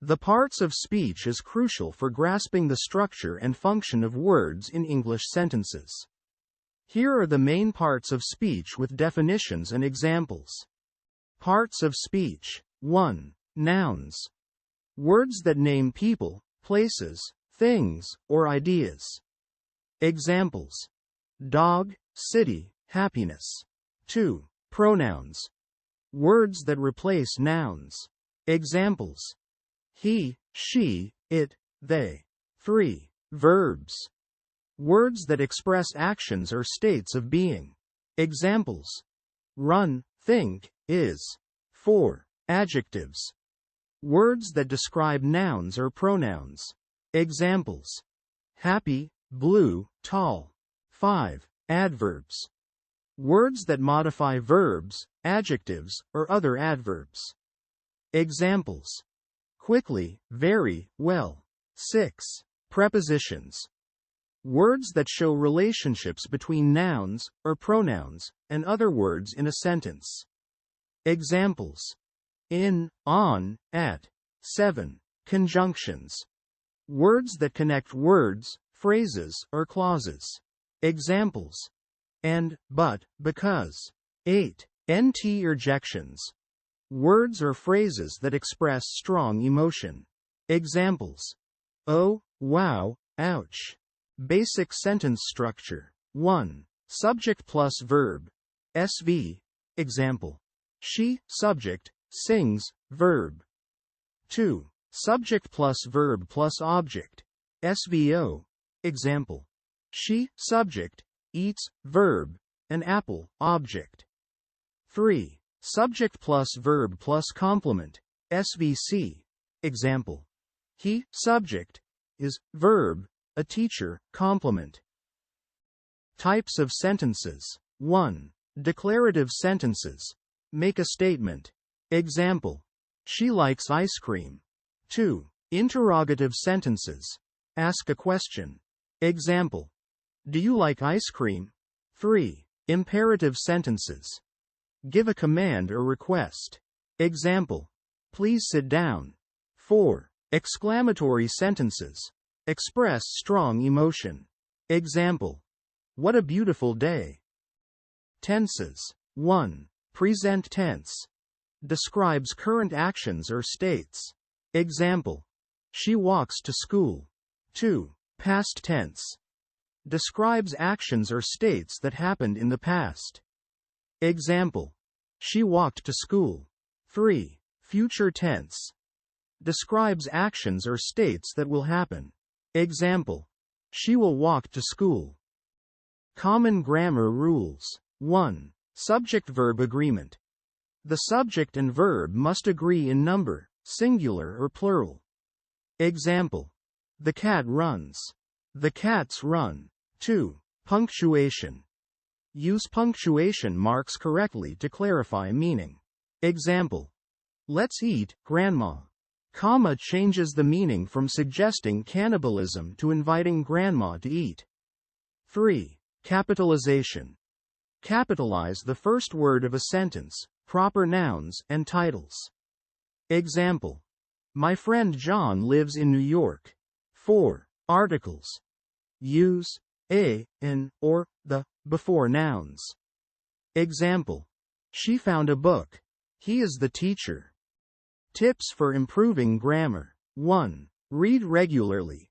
The parts of speech is crucial for grasping the structure and function of words in English sentences. Here are the main parts of speech with definitions and examples. Parts of speech. 1. Nouns. Words that name people, places, things, or ideas. Examples. Dog, city, happiness. 2. Pronouns. Words that replace nouns. Examples. He, she, it, they. 3. Verbs. Words that express actions or states of being. Examples. Run, think, is. 4. Adjectives. Words that describe nouns or pronouns. Examples. Happy, blue, tall. 5. Adverbs. Words that modify verbs, adjectives, or other adverbs. Examples. Quickly, very, well. 6. Prepositions. Words that show relationships between nouns, or pronouns, and other words in a sentence. Examples. In, on, at. 7. Conjunctions. Words that connect words, phrases, or clauses. Examples. And, but, because. 8. Interjections. Words or phrases that express strong emotion. Examples. Oh, wow, ouch. Basic sentence structure. 1. Subject plus verb. SV. Example. She, subject, sings, verb. 2. Subject plus verb plus object. SVO. Example. She, subject, eats, verb, an apple, object. 3. Subject plus verb plus complement. SVC. Example. He, subject, is, verb, a teacher, complement. Types of sentences. 1. Declarative sentences. Make a statement. Example. She likes ice cream. 2. Interrogative sentences. Ask a question. Example. Do you like ice cream? 3. Imperative sentences. Give a command or request. Example. Please sit down. 4. Exclamatory sentences. Express strong emotion. Example. What a beautiful day. Tenses. 1. Present tense. Describes current actions or states. Example. She walks to school. 2. Past tense. Describes actions or states that happened in the past. Example. She walked to school. 3. Future tense. Describes actions or states that will happen. Example. She will walk to school. Common grammar rules. 1. Subject-verb agreement. The subject and verb must agree in number, singular or plural. Example. The cat runs. The cats run. 2. Punctuation. Use punctuation marks correctly to clarify meaning. Example. Let's eat, Grandma. Comma changes the meaning from suggesting cannibalism to inviting Grandma to eat. 3. Capitalization. Capitalize the first word of a sentence, proper nouns, and titles. Example. My friend John lives in New York. 4. Articles. Use a, an, or the before nouns. Example. She found a book. He is the teacher. Tips for improving grammar. 1. Read regularly.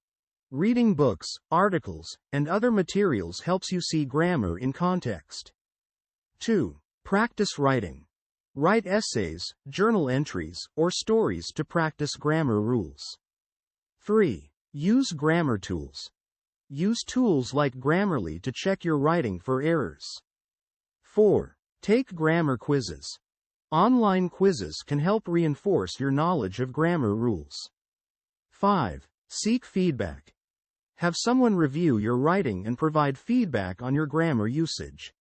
Reading books, articles, and other materials helps you see grammar in context. 2. Practice writing. Write essays, journal entries, or stories to practice grammar rules. 3. Use grammar tools. Use tools like Grammarly to check your writing for errors. 4. Take grammar quizzes. Online quizzes can help reinforce your knowledge of grammar rules. 5. Seek feedback. Have someone review your writing and provide feedback on your grammar usage.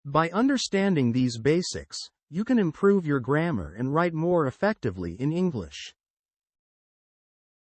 By understanding these basics, you can improve your grammar and write more effectively in English.